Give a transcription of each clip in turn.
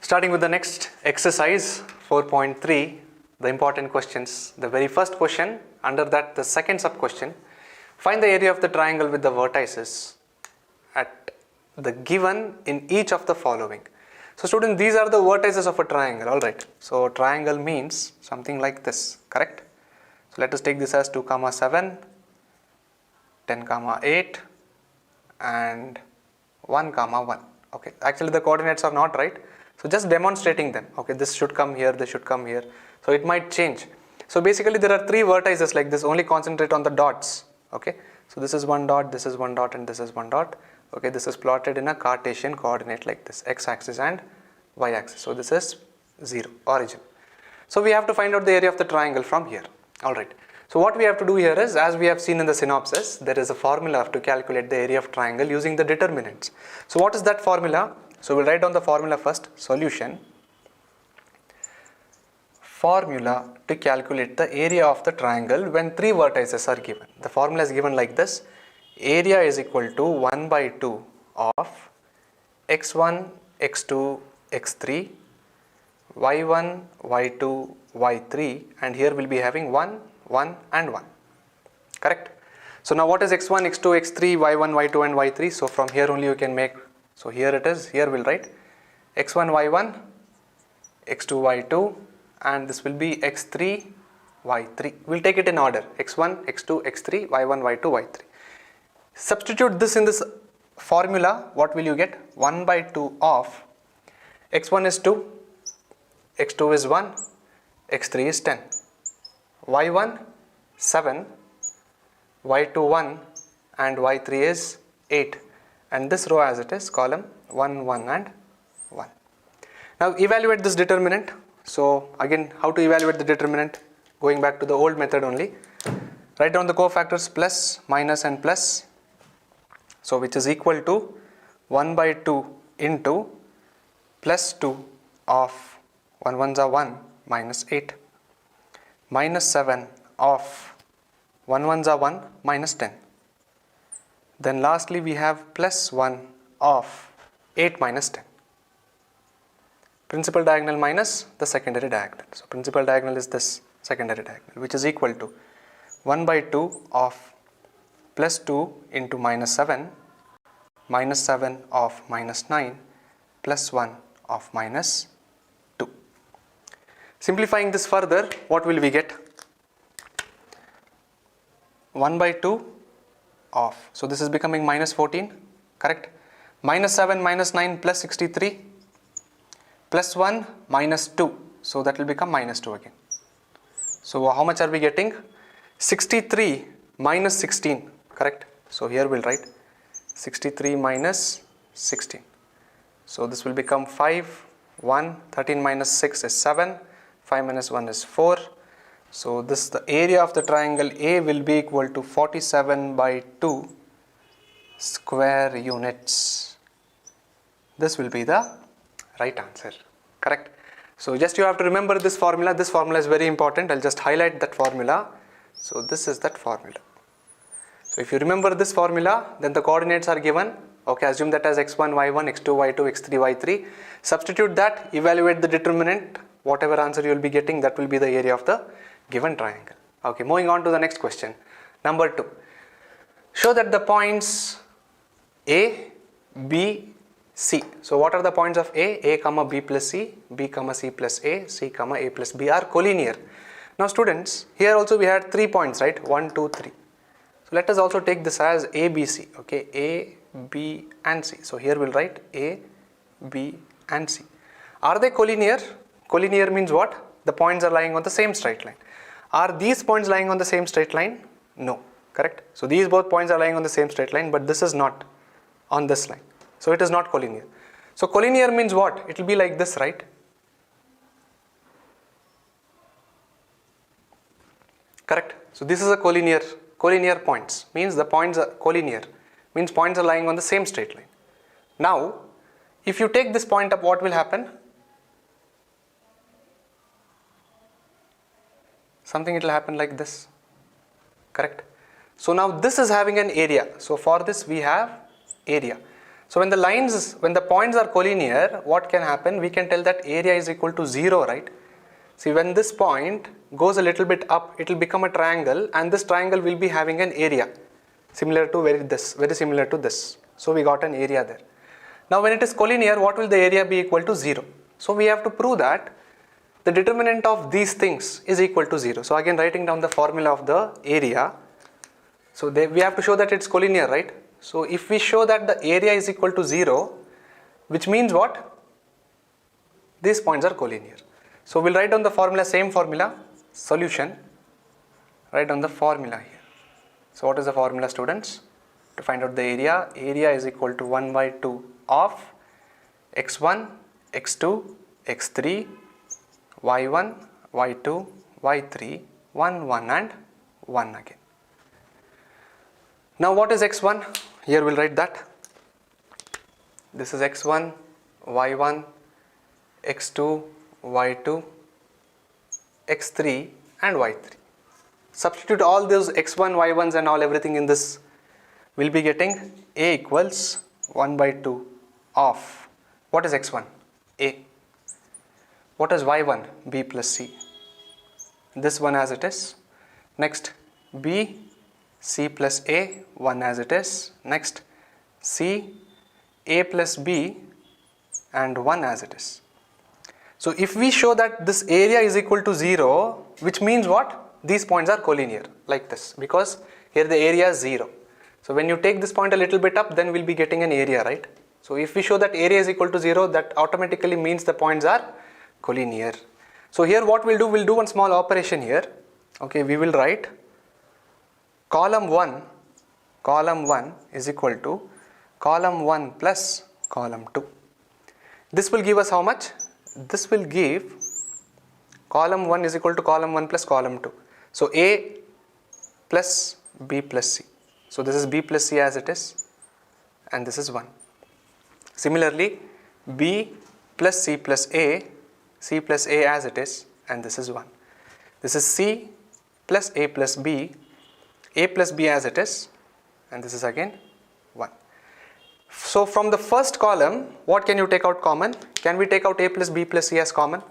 Starting with the next exercise 4.3, the important questions. The very first question, under that the second sub question, find the area of the triangle with the vertices at the given in each of the following. So students, these are the vertices of a triangle, alright. So triangle means something like this, correct? So let us take this as 2, 7, 10, 8 and 1, 1. Okay, actually the coordinates are not right. So just demonstrating them. Okay, this should come here, this should come here. So it might change. So basically there are 3 vertices like this, only concentrate on the dots. Okay, so this is one dot, this is one dot and this is one dot. Okay, this is plotted in a Cartesian coordinate like this, x-axis and y-axis. So this is 0, origin. So we have to find out the area of the triangle from here. Alright. So what we have to do here is, as we have seen in the synopsis, there is a formula to calculate the area of triangle using the determinants. So what is that formula? So we'll write down the formula first. Solution. Formula to calculate the area of the triangle when 3 vertices are given. The formula is given like this. Area is equal to 1 by 2 of x1, x2, x3, y1, y2, y3, and here we'll be having 1, 1 and 1. Correct? So now what is x1, x2, x3, y1, y2 and y3? So from here only you can make, so here it is, here we'll write x1, y1, x2, y2 and this will be x3, y3. We'll take it in order, x1, x2, x3, y1, y2, y3. Substitute this in this formula, what will you get? 1 by 2 of x1 is 2, x2 is 1, x3 is 10, y1 7, y2 1 and y3 is 8, and this row as it is, column 1, 1 and 1. Now evaluate this determinant. So again, how to evaluate the determinant? Going back to the old method only. Write down the cofactors plus, minus and plus. So which is equal to 1 by 2 into plus 2 of 1 1s are 1 minus 8 minus 7 of 1 1s are 1 minus 10. Then lastly we have plus 1 of 8 minus 10. Principal diagonal minus the secondary diagonal. So principal diagonal is this secondary diagonal, which is equal to 1 by 2 of plus 2 into minus 7 of minus 9 plus 1 of minus 2. Simplifying this further, what will we get? 1 by 2 of, so this is becoming minus 14, correct? Minus 7 minus 9 plus 63 plus 1 minus 2, so that will become minus 2 again. So how much are we getting? 63 minus 16, correct? So here we'll write 63 minus 16. So this will become 5, 1, 13 minus 6 is 7, 5 minus 1 is 4. So this, the area of the triangle A will be equal to 47 by 2 square units. This will be the right answer, correct? So just you have to remember this formula. This formula is very important. I'll just highlight that formula. So this is that formula. So if you remember this formula, then the coordinates are given. Okay, assume that as x1, y1, x2, y2, x3, y3. Substitute that, evaluate the determinant. Whatever answer you will be getting, that will be the area of the given triangle. Okay, moving on to the next question. Number 2. Show that the points A, B, C. So what are the points of A comma B plus C, B comma C plus A, C comma A plus B are collinear. Now students, here also we had 3 points, right? 1, 2, 3. So let us also take this as A, B, C. Okay, A, B and C. So here we'll write A, B and C. Are they collinear? Collinear means what? The points are lying on the same straight line. Are these points lying on the same straight line? No, correct? So these both points are lying on the same straight line, but this is not on this line. So it is not collinear. So collinear means what? It will be like this, right? Correct? So this is a collinear points. Means the points are collinear. Means points are lying on the same straight line. Now, if you take this point up, what will happen? Something it will happen like this. Correct? So now this is having an area. So for this we have area. So when the points are collinear, what can happen? We can tell that area is equal to 0, right? See, when this point goes a little bit up, it will become a triangle, and this triangle will be having an area similar to very similar to this. So we got an area there. Now when it is collinear, what will the area be equal to? 0. So we have to prove that the determinant of these things is equal to 0. So again, writing down the formula of the area. So we have to show that it's collinear, right? So if we show that the area is equal to 0, which means what? These points are collinear. So we'll write down the formula, same formula, solution. Write down the formula here. So what is the formula, students? To find out the area, area is equal to 1 by 2 of x1, x2, x3, y1, y2, y3, 1, 1 and 1 again. Now what is x1? Here we'll write that. This is x1, y1, x2, y2, x3 and y3. Substitute all those x1, y1s and all everything in this. We'll be getting a equals 1 by 2 of, what is x1? A. What is y1? B plus c. This one as it is. Next b, c plus a, 1 as it is. Next c, a plus b and 1 as it is. So if we show that this area is equal to 0, which means what? These points are collinear like this, because here the area is 0. So when you take this point a little bit up, then we'll be getting an area, right? So if we show that area is equal to 0, that automatically means the points are collinear. So here what we'll do one small operation here. Okay, we will write column 1 is equal to column 1 plus column 2. This will give us how much? This will give column 1 is equal to column 1 plus column 2. So A plus B plus C. So this is B plus C as it is, and this is 1. Similarly, B plus C plus A as it is, and this is 1. This is C plus A plus B as it is, and this is again 1. So from the first column, what can you take out common? Can we take out A plus B plus C as common?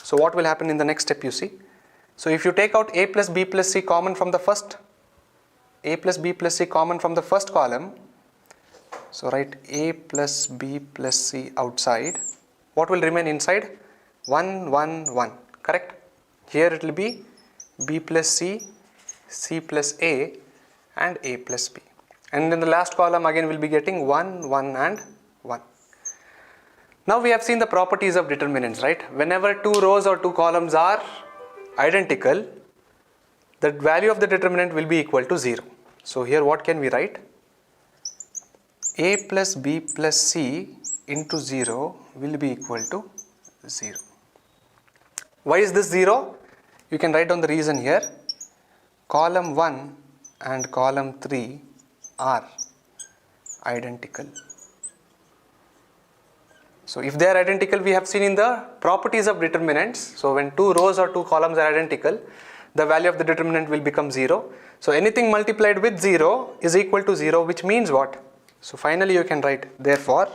So what will happen in the next step, you see? So if you take out A plus B plus C common from the first, A plus B plus C common from the first column, so write A plus B plus C outside, what will remain inside? 1, 1, 1, correct? Here it will be B plus C, C plus A and A plus B. And in the last column again we'll be getting 1, 1 and 1. Now we have seen the properties of determinants, right? Whenever two rows or two columns are identical, the value of the determinant will be equal to 0. So here what can we write? A plus B plus C into 0 will be equal to 0. Why is this 0? You can write down the reason here. Column 1 and column 3 are identical. So if they are identical, we have seen in the properties of determinants. So when two rows or two columns are identical, the value of the determinant will become 0. So anything multiplied with 0 is equal to 0, which means what? So finally you can write, therefore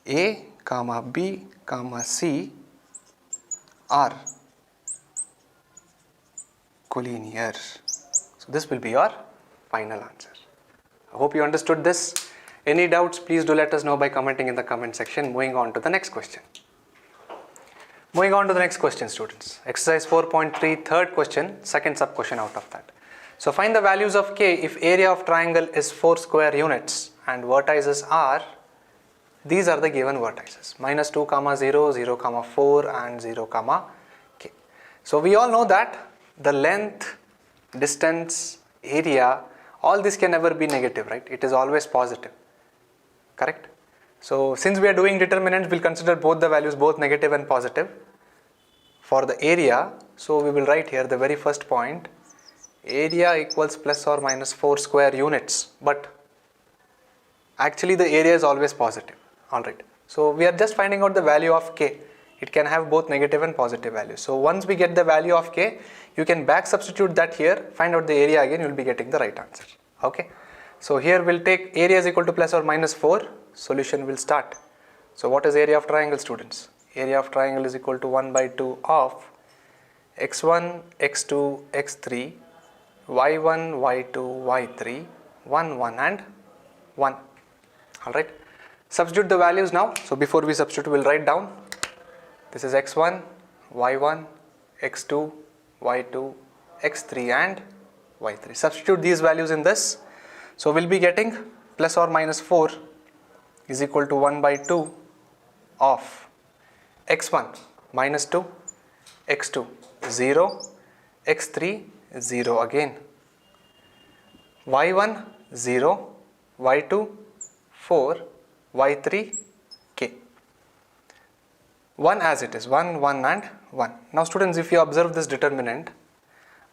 A, comma B, comma C are collinear. So this will be your final answer. I hope you understood this. Any doubts, please do let us know by commenting in the comment section. Moving on to the next question. Moving on to the next question, students. Exercise 4.3, third question, second sub question out of that. So find the values of K if area of triangle is 4 square units and vertices are, these are the given vertices, -2, 0, 0, 4 and 0, K. So we all know that the length, distance, area, all this can never be negative, right? It is always positive, correct? So since we are doing determinants, we'll consider both the values, both negative and positive. For the area, so we will write here the very first point, area equals plus or minus 4 square units, but actually the area is always positive, alright. So we are just finding out the value of K. It can have both negative and positive values. So once we get the value of K, you can back substitute that here, find out the area again, you will be getting the right answer, okay. So here we'll take area is equal to plus or minus 4. Solution will start. So what is area of triangle, students? Area of triangle is equal to 1 by 2 of x1, x2, x3, y1, y2, y3, 1, 1 and 1. Alright. Substitute the values now. So before we substitute, we'll write down. This is x1, y1, x2, y2, x3 and y3. Substitute these values in this. So we'll be getting plus or minus 4 is equal to 1 by 2 of x1 minus 2, x2 0, x3 0 again, y1 0, y2 4, y3 k. 1 as it is, 1, 1 and 1. Now students, if you observe this determinant,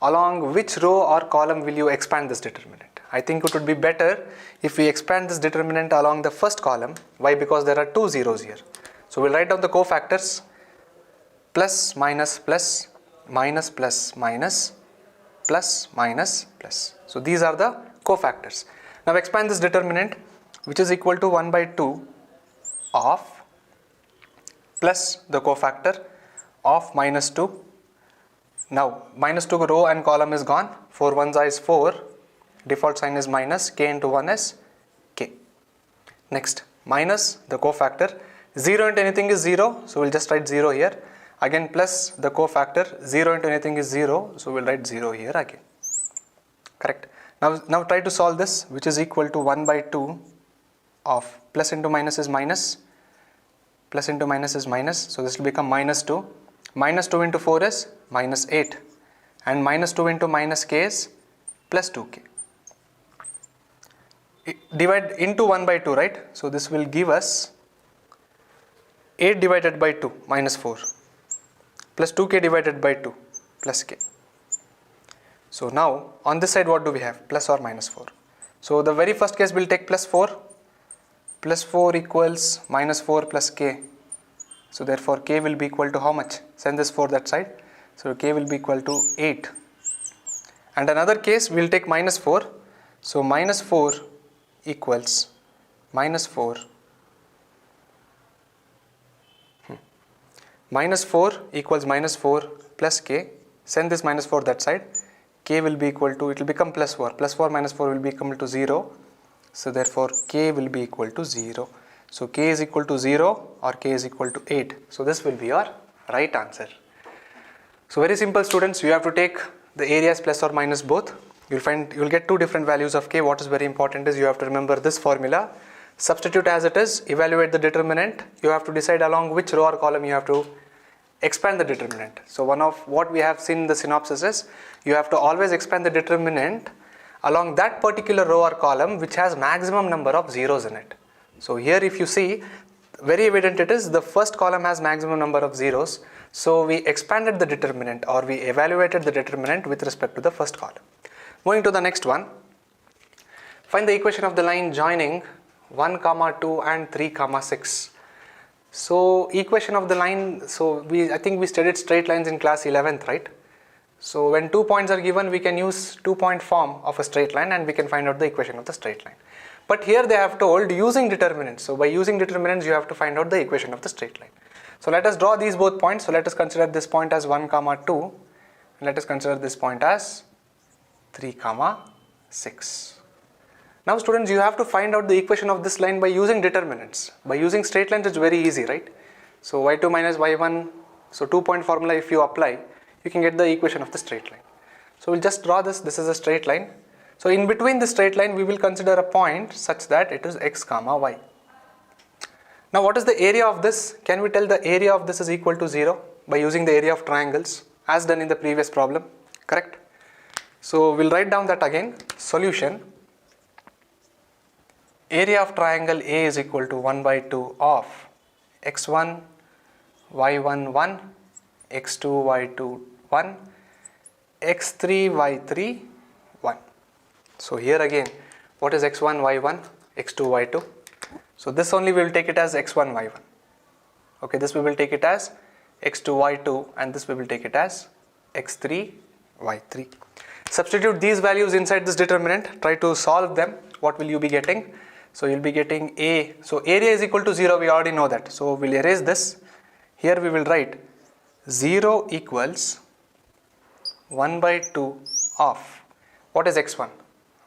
along which row or column will you expand this determinant? I think it would be better if we expand this determinant along the first column. Why? Because there are two zeros here. So we'll write down the cofactors: plus, minus, plus, minus, plus, minus, plus, minus, plus. So these are the cofactors. Now expand this determinant, which is equal to 1 by 2 of plus the cofactor of minus 2. Now minus 2 row and column is gone. 4 ones is 4. Default sign is minus. K into 1 is k. Next, minus the cofactor. 0 into anything is 0. So we'll just write 0 here. Again plus the cofactor. 0 into anything is 0. So we'll write 0 here again. Correct. Now try to solve this, which is equal to 1 by 2 of plus into minus is minus. Plus into minus is minus. So this will become minus 2. Minus 2 into 4 is minus 8. And minus 2 into minus k is plus 2k. Divide into 1 by 2, right? So this will give us 8 divided by 2 minus 4 plus 2k divided by 2 plus k. So now on this side what do we have? Plus or minus 4. So the very first case we'll take plus 4. Plus 4 equals minus 4 plus k. So therefore k will be equal to how much? Send this 4 that side. So k will be equal to 8. And another case we'll take minus 4. So minus 4 equals minus 4. Minus 4 equals minus 4 plus k. Send this minus 4 that side. K will be equal to, it will become plus 4. Plus 4 minus 4 will be equal to 0. So therefore k will be equal to 0. So k is equal to 0 or k is equal to 8. So this will be your right answer. So very simple, students. You have to take the areas plus or minus both. You'll get two different values of k. What is very important is you have to remember this formula. Substitute as it is, evaluate the determinant. You have to decide along which row or column you have to expand the determinant. So one of what we have seen in the synopsis is you have to always expand the determinant along that particular row or column which has maximum number of zeros in it. So here if you see, very evident it is the first column has maximum number of zeros. So we expanded the determinant or we evaluated the determinant with respect to the first column. Moving to the next one. Find the equation of the line joining 1, 2 and 3, 6. So equation of the line, so I think we studied straight lines in class 11th, right? So when 2 points are given, we can use 2-point form of a straight line and we can find out the equation of the straight line. But here they have told using determinants. So by using determinants, you have to find out the equation of the straight line. So let us draw these both points. So let us consider this point as 1, 2 and let us consider this point as 3, 6. Now students, you have to find out the equation of this line by using determinants. By using straight lines, it's very easy, right? So y2 minus y1, so 2-point formula if you apply, you can get the equation of the straight line. So we'll just draw this. This is a straight line. So in between the straight line, we will consider a point such that it is x, y. Now what is the area of this? Can we tell the area of this is equal to 0 by using the area of triangles as done in the previous problem? Correct? So we'll write down that again. Solution. Area of triangle A is equal to 1 by 2 of x1, y1, 1, x2, y2, 1, x3, y3, 1. So here again, what is x1, y1, x2, y2? So this only we will take it as x1, y1. Okay, this we will take it as x2, y2 and this we will take it as x3, y3. Substitute these values inside this determinant. Try to solve them what will you be getting? So you'll be getting A. So area is equal to 0, we already know that. So we'll erase this. Here we will write 0 equals 1 by 2 of, what is x1?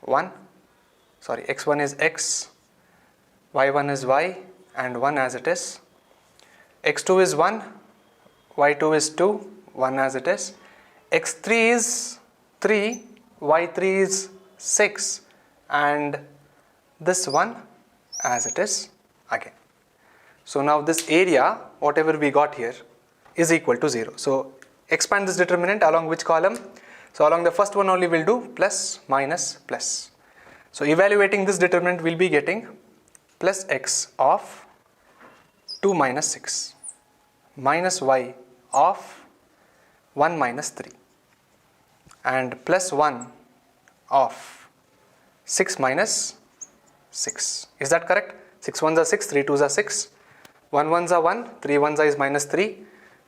1, sorry, x1 is x, y1 is y, and 1 as it is. x2 is 1, y2 is 2, 1 as it is. x3 is 3, y3 is 6, and this one as it is again. So now this area, whatever we got here, is equal to 0. So expand this determinant along which column? So along the first one only we'll do plus, minus, plus. So evaluating this determinant, we'll be getting plus x of 2 minus 6 minus y of 1 minus 3 and plus 1 of 6 minus 6. Is that correct? 6 ones are 6, 3 twos are 6, 1 ones are 1, 3 ones are is minus 3,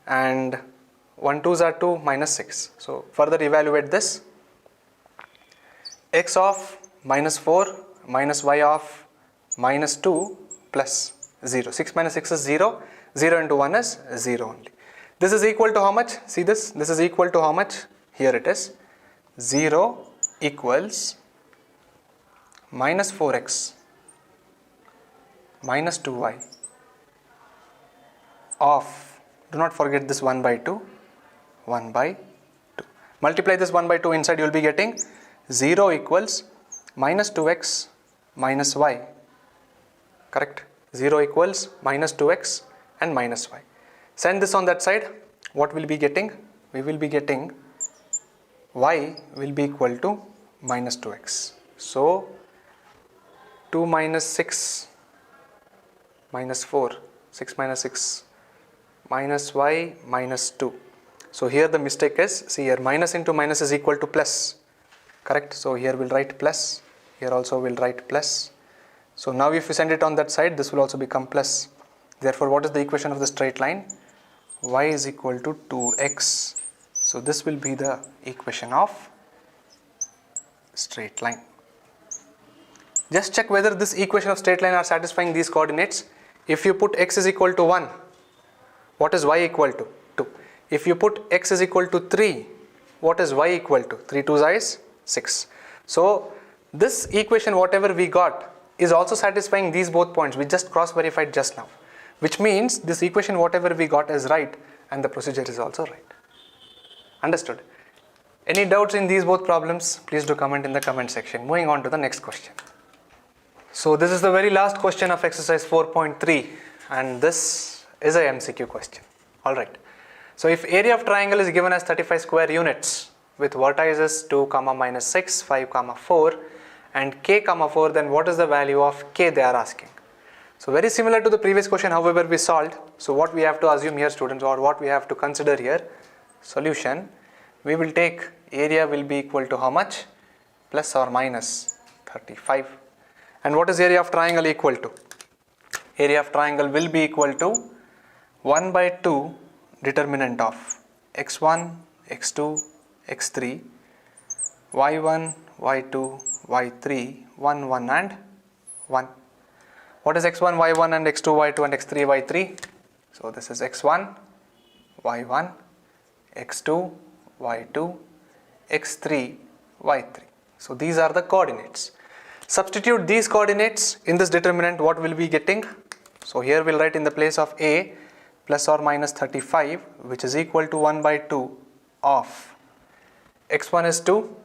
and 1 twos are 2 minus 6. So further evaluate this. X of minus 4 minus y of minus 2 plus 0. 6 minus 6 is 0. 0 into 1 is 0 only. This is equal to how much? See this? This is equal to how much? Here it is. 0 equals minus 4x minus 2y of, do not forget this 1 by 2, 1 by 2. Multiply this 1 by 2 inside, you will be getting 0 equals minus 2x minus y. Correct? 0 equals minus 2x and minus y. Send this on that side. What will be getting? We will be getting y will be equal to minus 2x. So 2 minus 6 minus 4, 6 minus 6 minus y minus 2. So here the mistake is, see here, minus into minus is equal to plus. Correct? So here we'll write plus. Here also we'll write plus. So now if you send it on that side, this will also become plus. Therefore, what is the equation of the straight line? Y is equal to 2x. So this will be the equation of straight line. Just check whether this equation of straight line are satisfying these coordinates. If you put x is equal to 1, what is y equal to? 2. If you put x is equal to 3, what is y equal to? 3 2s is 6. So this equation whatever we got is also satisfying these both points. We just cross verified just now, which means this equation whatever we got is right and the procedure is also right. Understood? Any doubts in these both problems? Please do comment in the comment section. Moving on to the next question. So this is the very last question of exercise 4.3 and this is a MCQ question. Alright. So if area of triangle is given as 35 square units with vertices 2, minus 6, 5, 4 and k, 4, then what is the value of k they are asking? So very similar to the previous question, however we solved. So what we have to assume here, students, or what we have to consider here, solution, we will take area will be equal to how much? Plus or minus 35. And what is area of triangle equal to? Area of triangle will be equal to 1 by 2 determinant of x1, x2, x3, y1, y2, y3, 1, 1 and 1. What is x1, y1 and x2, y2 and x3, y3? So this is x1, y1, x2, y2, x3, y3. So these are the coordinates. Substitute these coordinates in this determinant, what will be getting? So here we'll write in the place of a plus or minus 35, which is equal to 1 by 2 of x1 is 2,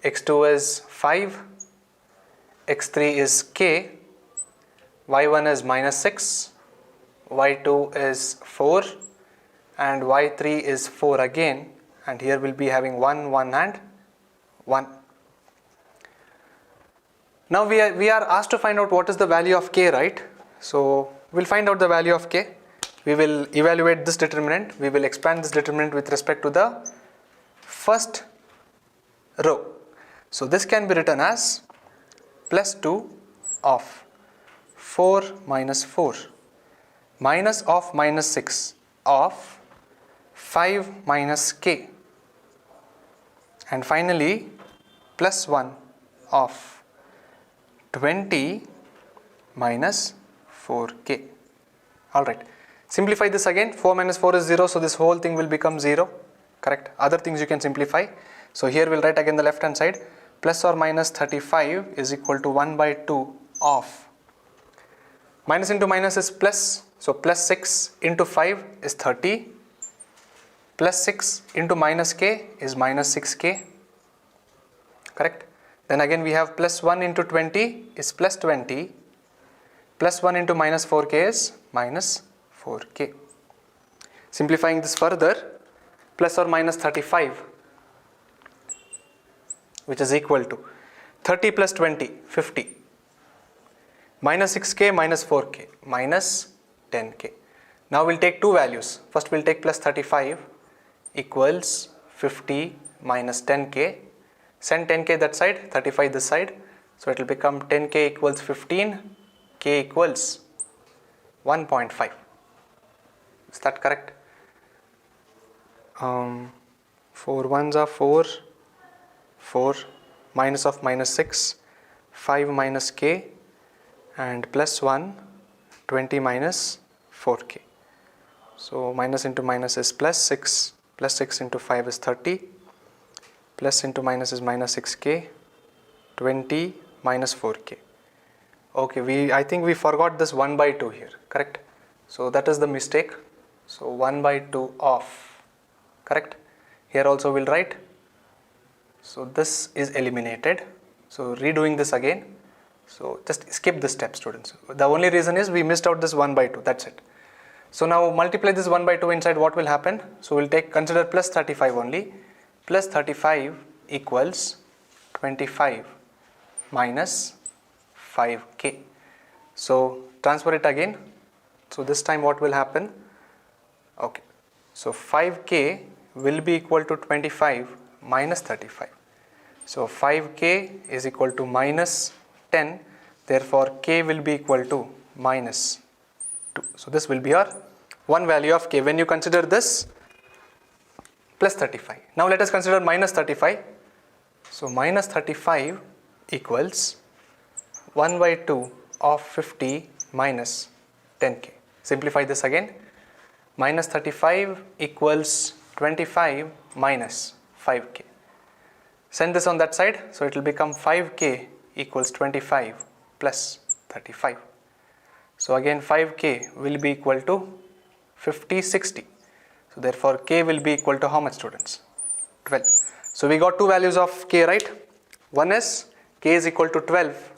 x2 is 5, x3 is k, y1 is minus 6, y2 is 4 and y3 is 4 again, and here we'll be having 1, 1 and 1. Now we are asked to find out what is the value of k, right? So we'll find out the value of k. We will evaluate this determinant. We will expand this determinant with respect to the first row. So this can be written as plus 2 of 4 minus 4 minus of minus 6 of 5 minus k, and finally plus 1 of 20 minus 4k. Alright, simplify this again. 4 minus 4 is 0, so this whole thing will become 0, correct? Other things you can simplify. So here we'll write again the left hand side, plus or minus 35 is equal to 1 by 2 of, minus into minus is plus, so plus 6 into 5 is 30, plus 6 into minus k is minus 6k, correct? Then again we have plus 1 into 20 is plus 20, plus 1 into minus 4k is minus 4k. Simplifying this further, plus or minus 35, which is equal to 30 plus 20, 50, minus 6k minus 4k, minus 10k. Now we'll take two values. First we'll take plus 35 equals 50 minus 10k. Send 10k that side, 35 this side. So it will become 10k equals 15, k equals 1.5. Is that correct? 4 ones are 4, 4, minus of minus 6, 5 minus k, and plus 1, 20 minus 4k. So minus into minus is plus 6 into 5 is 30, plus into minus is minus 6k, 20 minus 4k. Okay, I think we forgot this 1 by 2 here, correct? So that is the mistake. So 1 by 2 of, correct? Here also we'll write. So this is eliminated. So redoing this again. So just skip this step, students. The only reason is we missed out this 1 by 2, that's it. So now multiply this 1 by 2 inside, what will happen? So we'll consider plus 35 only. Plus 35 equals 25 minus 5k. So transfer it again. So this time what will happen? Okay. So 5k will be equal to 25 minus 35. So 5k is equal to minus 10. Therefore k will be equal to minus 2. So this will be our one value of k when you consider this plus 35. Now let us consider minus 35. So minus 35 equals 1 by 2 of 50 minus 10k. Simplify this again. Minus 35 equals 25 minus 5k. Send this on that side. So it will become 5k equals 25 plus 35. So again 5k will be equal to 50, 60. So therefore k will be equal to how much, students? 12. So we got two values of k, right? One is k is equal to 12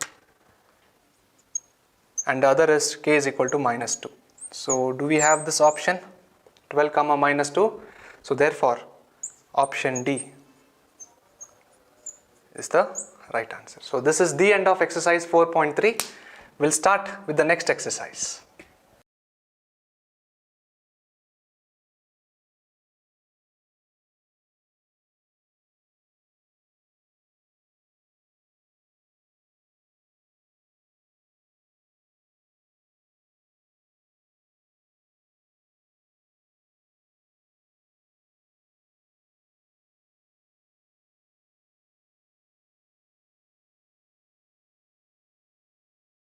and the other is k is equal to minus 2. So do we have this option 12 comma minus 2? So therefore option D is the right answer. So this is the end of exercise 4.3. We'll start with the next exercise.